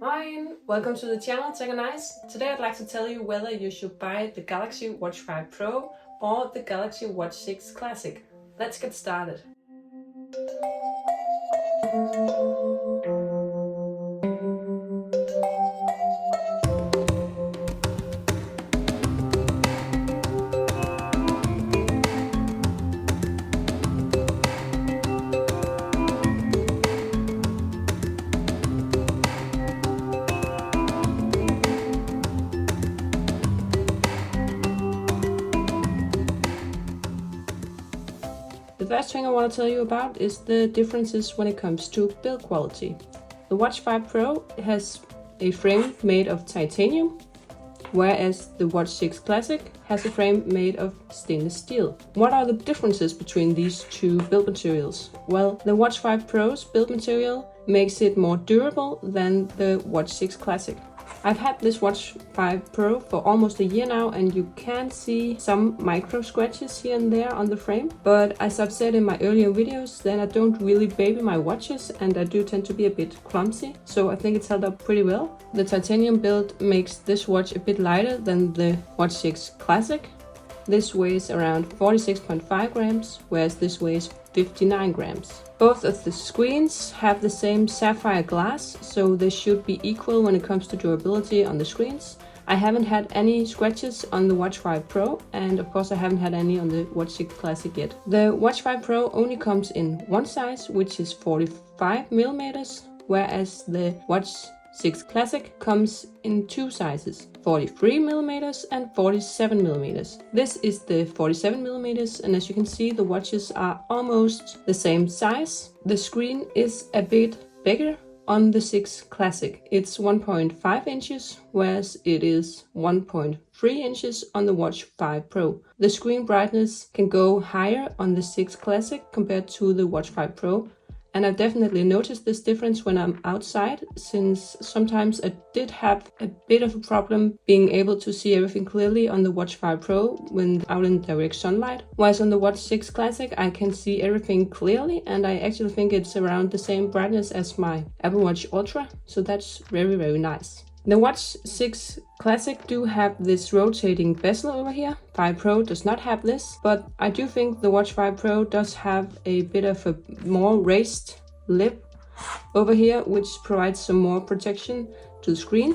Mojn! Welcome to the channel Tech and Nice. Today I'd like to tell you whether you should buy the Galaxy Watch 5 Pro or the Galaxy Watch 6 Classic. Let's get started. The first thing I want to tell you about is the differences when it comes to build quality. The Watch 5 Pro has a frame made of titanium, whereas the Watch 6 Classic has a frame made of stainless steel. What are the differences between these two build materials? Well, the Watch 5 Pro's build material makes it more durable than the Watch 6 Classic. I've had this Watch 5 Pro for almost a year now, and you can see some micro scratches here and there on the frame. But as I've said in my earlier videos, then I don't really baby my watches and I do tend to be a bit clumsy, so I think it's held up pretty well. The titanium build makes this watch a bit lighter than the Watch 6 Classic. This weighs around 46.5 grams, whereas this weighs 59 grams. Both of the screens have the same sapphire glass, so they should be equal when it comes to durability on the screens. I haven't had any scratches on the Watch 5 Pro, and of course I haven't had any on the Watch 6 Classic yet. The Watch 5 Pro only comes in one size, which is 45mm, whereas the Watch 6 Classic comes in two sizes, 43mm and 47mm. This is the 47mm, and as you can see, the watches are almost the same size. The screen is a bit bigger on the 6 Classic. It's 1.5 inches, whereas it is 1.3 inches on the Watch 5 Pro. The screen brightness can go higher on the 6 Classic compared to the Watch 5 Pro. And I've definitely noticed this difference when I'm outside, since sometimes I did have a bit of a problem being able to see everything clearly on the Watch 5 Pro when out in direct sunlight. Whereas on the Watch 6 Classic I can see everything clearly, and I actually think it's around the same brightness as my Apple Watch Ultra, so that's very, very nice. The Watch 6 Classic do have this rotating bezel over here. 5 Pro does not have this, but I do think the Watch 5 Pro does have a bit of a more raised lip over here, which provides some more protection to the screen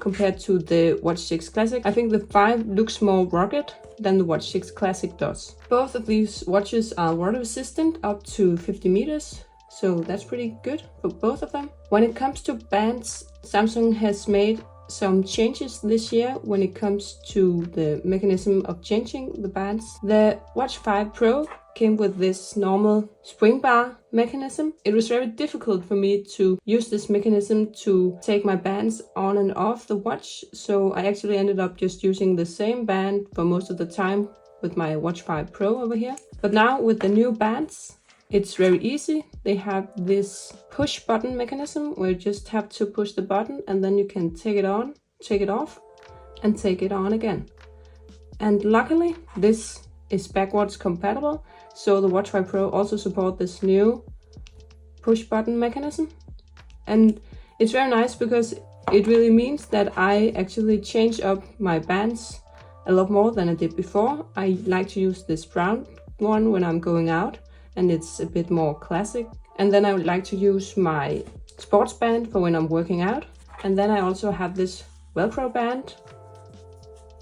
compared to the Watch 6 Classic. I think the 5 looks more rugged than the Watch 6 Classic does. Both of these watches are water resistant up to 50 meters. So that's pretty good for both of them. When it comes to bands, Samsung has made some changes this year when it comes to the mechanism of changing the bands. The Watch 5 Pro came with this normal spring bar mechanism. It was very difficult for me to use this mechanism to take my bands on and off the watch, so I actually ended up just using the same band for most of the time with my Watch 5 Pro over here. But now with the new bands, it's very easy. They have this push button mechanism where you just have to push the button and then you can take it on, take it off, and take it on again. And luckily this is backwards compatible, so the Watch 5 Pro also supports this new push button mechanism. And it's very nice because it really means that I actually change up my bands a lot more than I did before. I like to use this brown one when I'm going out, and it's a bit more classic. And then I would like to use my sports band for when I'm working out. And then I also have this Velcro band,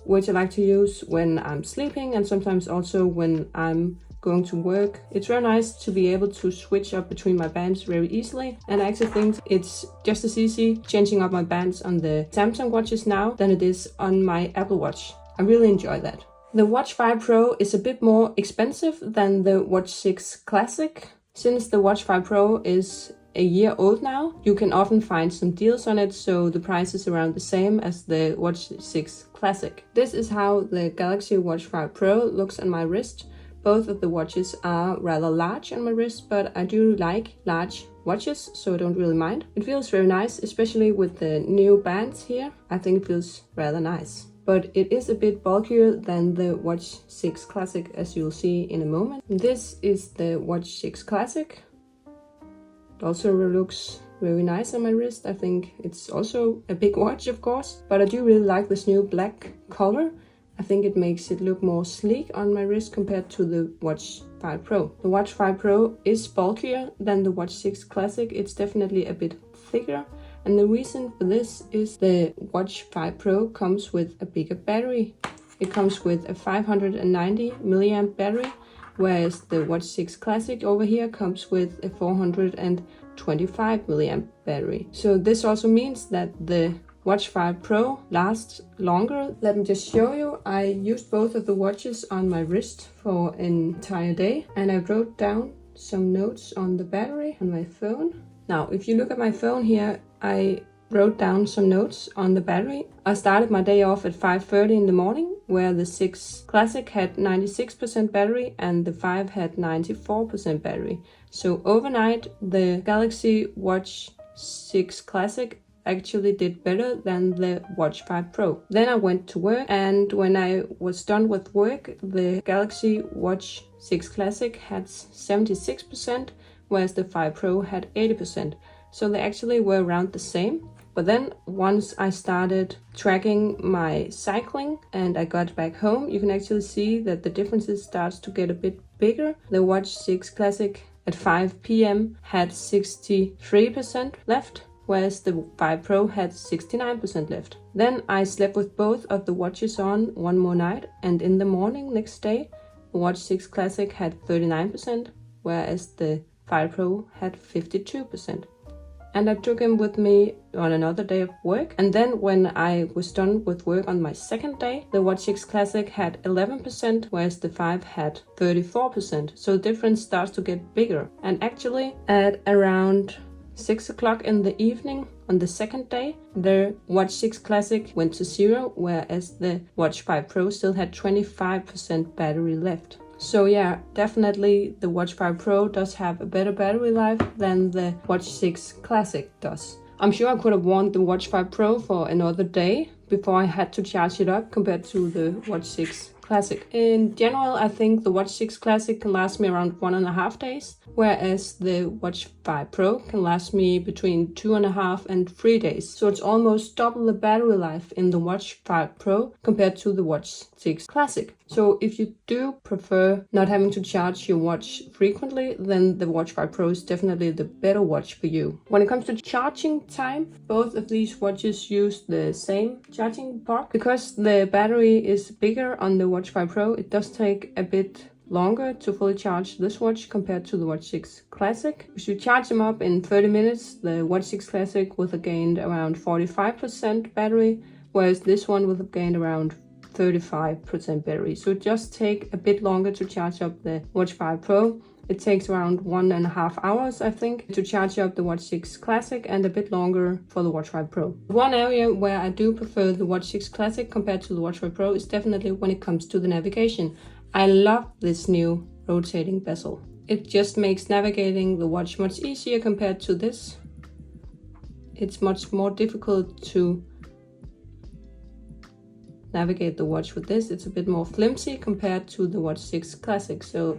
which I like to use when I'm sleeping and sometimes also when I'm going to work. It's very nice to be able to switch up between my bands very easily. And I actually think it's just as easy changing up my bands on the Samsung watches now than it is on my Apple Watch. I really enjoy that. The Watch 5 Pro is a bit more expensive than the Watch 6 Classic. Since the Watch 5 Pro is a year old now, you can often find some deals on it, so the price is around the same as the Watch 6 Classic. This is how the Galaxy Watch 5 Pro looks on my wrist. Both of the watches are rather large on my wrist, but I do like large watches, so I don't really mind. It feels very nice, especially with the new bands here. I think it feels rather nice. But it is a bit bulkier than the Watch 6 Classic, as you'll see in a moment. This is the Watch 6 Classic. It also looks very nice on my wrist. I think it's also a big watch, of course, but I do really like this new black color. I think it makes it look more sleek on my wrist compared to the Watch 5 Pro. The Watch 5 Pro is bulkier than the Watch 6 Classic. It's definitely a bit thicker. And the reason for this is the Watch 5 Pro comes with a bigger battery. It comes with a 590 milliamp battery, whereas the Watch 6 Classic over here comes with a 425 milliamp battery. So this also means that the Watch 5 Pro lasts longer. Let me just show you. I used both of the watches on my wrist for an entire day, and I wrote down some notes on the battery on my phone. Now, if you look at my phone here, I wrote down some notes on the battery. I started my day off at 5:30 in the morning, where the 6 Classic had 96% battery and the 5 had 94% battery. So overnight, the Galaxy Watch 6 Classic actually did better than the Watch 5 Pro. Then I went to work, and when I was done with work, the Galaxy Watch 6 Classic had 76%, whereas the 5 Pro had 80%. So they actually were around the same. But then once I started tracking my cycling and I got back home, you can actually see that the differences starts to get a bit bigger. The Watch 6 Classic at 5 p.m. had 63% left, whereas the 5 Pro had 69% left. Then I slept with both of the watches on one more night, and in the morning next day, the Watch 6 Classic had 39%, whereas the 5 Pro had 52%. And I took him with me on another day of work. And then when I was done with work on my second day, the Watch 6 Classic had 11%, whereas the 5 had 34%. So the difference starts to get bigger. And actually at around 6 o'clock in the evening on the second day, the Watch 6 Classic went to 0, whereas the Watch 5 Pro still had 25% battery left. So yeah, definitely the Watch 5 Pro does have a better battery life than the Watch 6 Classic does. I'm sure I could have worn the Watch 5 Pro for another day before I had to charge it up compared to the Watch 6 Classic. In general, I think the Watch 6 Classic can last me around 1.5 days, whereas the Watch 5 Pro can last me between 2.5 and 3 days. So it's almost double the battery life in the Watch 5 Pro compared to the Watch 6 Classic. So if you do prefer not having to charge your watch frequently, then the Watch 5 Pro is definitely the better watch for you. When it comes to charging time, both of these watches use the same charging port. Because the battery is bigger on the Watch 5 Pro, it does take a bit longer to fully charge this watch compared to the Watch 6 Classic. If you charge them up in 30 minutes, the Watch 6 Classic would have gained around 45% battery, whereas this one would have gained around 35% battery. So it just takes a bit longer to charge up the Watch 5 Pro. It takes around 1.5 hours, I think, to charge up the Watch 6 Classic, and a bit longer for the Watch 5 Pro. One area where I do prefer the Watch 6 Classic compared to the Watch 5 Pro is definitely when it comes to the navigation. I love this new rotating bezel. It just makes navigating the watch much easier compared to this. It's much more difficult to navigate the watch with this. It's a bit more flimsy compared to the Watch 6 Classic, so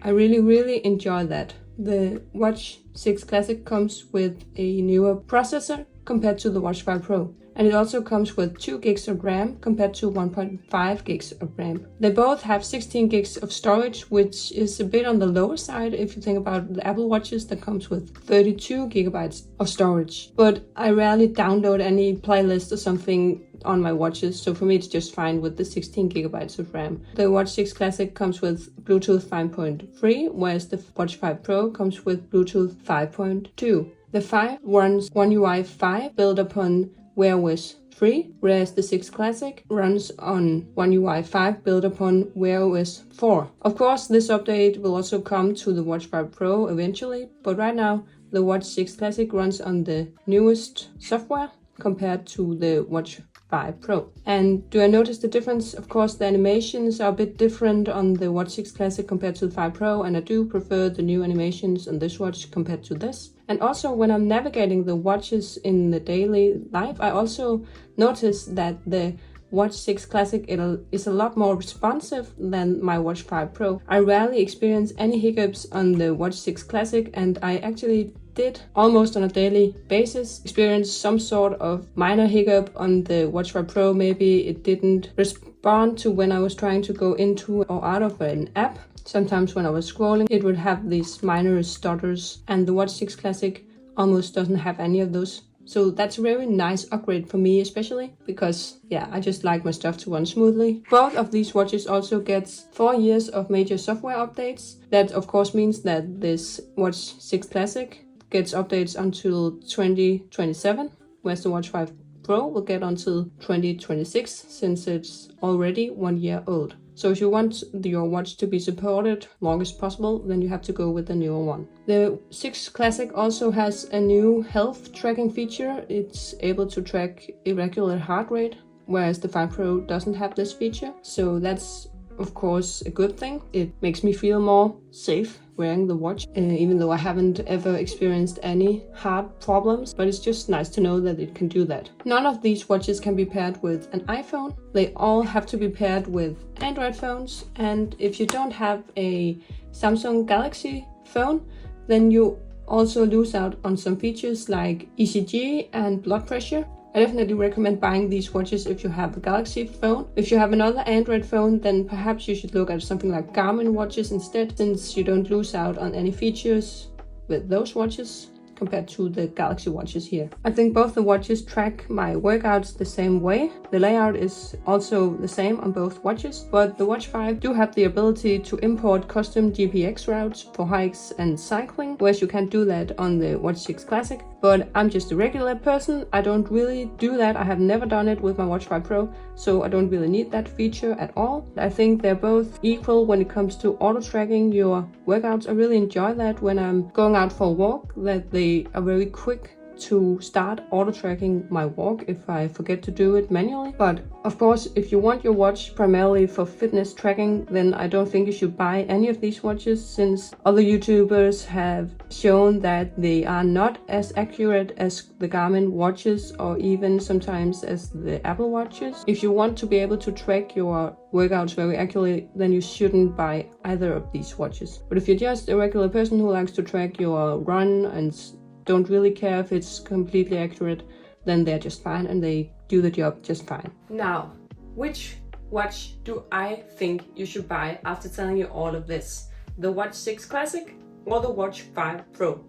I really enjoy that. The Watch 6 Classic comes with a newer processor compared to the Watch 5 Pro. And it also comes with 2 gigs of RAM compared to 1.5 gigs of RAM. They both have 16 gigs of storage, which is a bit on the lower side if you think about the Apple Watches that comes with 32 gigabytes of storage. But I rarely download any playlist or something on my watches, so for me it's just fine with the 16 gigabytes of RAM. The Watch 6 Classic comes with Bluetooth 5.3, whereas the Watch 5 Pro comes with Bluetooth 5.2. The 5 runs One UI 5 built upon Wear OS 3, whereas the 6 Classic runs on One UI 5 built upon Wear OS 4. Of course, this update will also come to the Watch 5 Pro eventually, but right now the Watch 6 Classic runs on the newest software compared to the Watch 5 Pro. And do I notice the difference? Of course, the animations are a bit different on the Watch 6 Classic compared to the 5 Pro, and I do prefer the new animations on this watch compared to this. And also when I'm navigating the watches in the daily life, I also notice that the Watch 6 Classic is a lot more responsive than my Watch 5 Pro. I rarely experience any hiccups on the Watch 6 Classic, and I actually did almost on a daily basis experience some sort of minor hiccup on the Watch 5 Pro. Maybe it didn't respond to when I was trying to go into or out of an app. Sometimes when I was scrolling, it would have these minor stutters, and the Watch 6 Classic almost doesn't have any of those. So that's a very nice upgrade for me, especially because, yeah, I just like my stuff to run smoothly. Both of these watches also gets 4 years of major software updates. That of course means that this Watch 6 Classic gets updates until 2027, whereas the Watch 5 Pro will get until 2026, since it's already 1 year old. So if you want your watch to be supported long as possible, then you have to go with the newer one. The 6 Classic also has a new health tracking feature. It's able to track irregular heart rate, whereas the 5 Pro doesn't have this feature. So that's of course a good thing. It makes me feel more safe wearing the watch, even though I haven't ever experienced any heart problems, but it's just nice to know that it can do that. None of these watches can be paired with an iPhone. They all have to be paired with Android phones, and if you don't have a Samsung Galaxy phone, then you also lose out on some features like ECG and blood pressure. I definitely recommend buying these watches if you have a Galaxy phone. If you have another Android phone, then perhaps you should look at something like Garmin watches instead, since you don't lose out on any features with those watches compared to the Galaxy watches here. I think both the watches track my workouts the same way. The layout is also the same on both watches, but the Watch 5 do have the ability to import custom GPX routes for hikes and cycling, whereas you can't do that on the Watch 6 Classic. But I'm just a regular person. I don't really do that. I have never done it with my Watch 5 Pro, so I don't really need that feature at all. I think they're both equal when it comes to auto tracking your workouts. I really enjoy that when I'm going out for a walk, that they are very quick to start auto tracking my walk if I forget to do it manually. But of course, if you want your watch primarily for fitness tracking, then I don't think you should buy any of these watches, since other YouTubers have shown that they are not as accurate as the Garmin watches, or even sometimes as the Apple watches. If you want to be able to track your workouts very accurately, then you shouldn't buy either of these watches. But if you're just a regular person who likes to track your run and don't really care if it's completely accurate, then they're just fine and they do the job just fine. Now, which watch do I think you should buy after telling you all of this? The Watch 6 Classic or the Watch 5 Pro?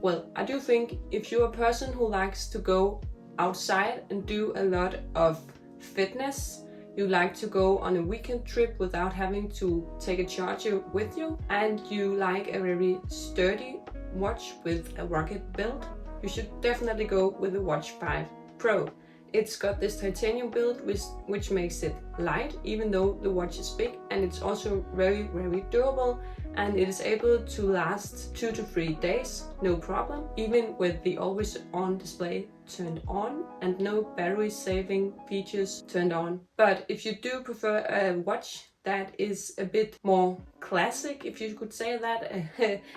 Well, I do think if you're a person who likes to go outside and do a lot of fitness, you like to go on a weekend trip without having to take a charger with you, and you like a very sturdy watch with a rugged build, you should definitely go with the Watch 5 Pro. It's got this titanium build which makes it light, even though the watch is big, and it's also very durable, and it is able to last 2 to 3 days, no problem, even with the always on display turned on and no battery saving features turned on. But if you do prefer a watch that is a bit more classic, if you could say that,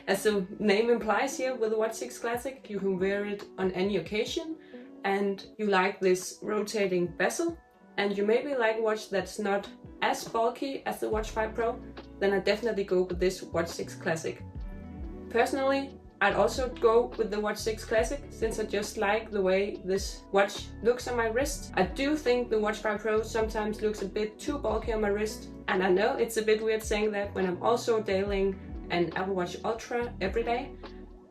as the name implies here with the Watch 6 Classic, you can wear it on any occasion, and you like this rotating bezel, and you maybe like a watch that's not as bulky as the Watch 5 Pro, then I definitely go with this Watch 6 Classic. Personally, I'd also go with the Watch 6 Classic, since I just like the way this watch looks on my wrist. I do think the Watch 5 Pro sometimes looks a bit too bulky on my wrist, and I know it's a bit weird saying that when I'm also dialing an Apple Watch Ultra every day.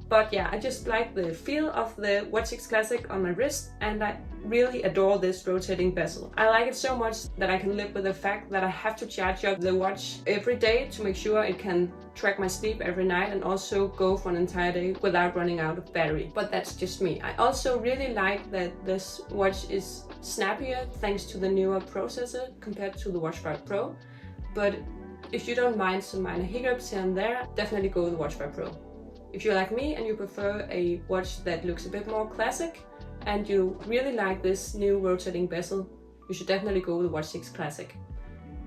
But yeah, I just like the feel of the Watch 6 Classic on my wrist, and I really adore this rotating bezel. I like it so much that I can live with the fact that I have to charge up the watch every day to make sure it can track my sleep every night and also go for an entire day without running out of battery. But that's just me. I also really like that this watch is snappier thanks to the newer processor compared to the Watch 5 Pro. But if you don't mind some minor hiccups here and there, definitely go with the Watch 5 Pro. If you're like me and you prefer a watch that looks a bit more classic and you really like this new rotating bezel, you should definitely go with the Watch 6 Classic.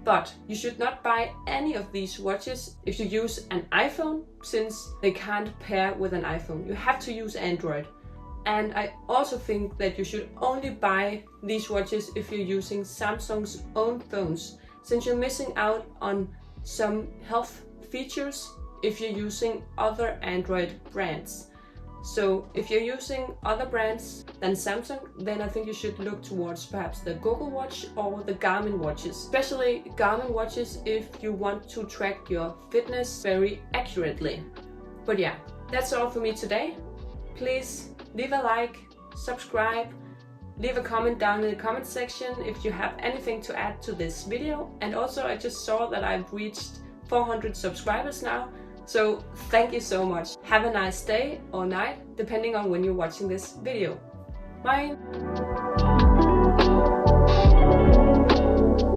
But you should not buy any of these watches if you use an iPhone, since they can't pair with an iPhone. You have to use Android. And I also think that you should only buy these watches if you're using Samsung's own phones, since you're missing out on some health features if you're using other Android brands. So if you're using other brands than Samsung, then I think you should look towards perhaps the Google Watch or the Garmin watches. Especially Garmin watches if you want to track your fitness very accurately. But yeah, that's all for me today. Please leave a like, subscribe, leave a comment down in the comment section if you have anything to add to this video. And also I just saw that I've reached 400 subscribers now. So thank you so much. Have a nice day or night, depending on when you're watching this video. Bye!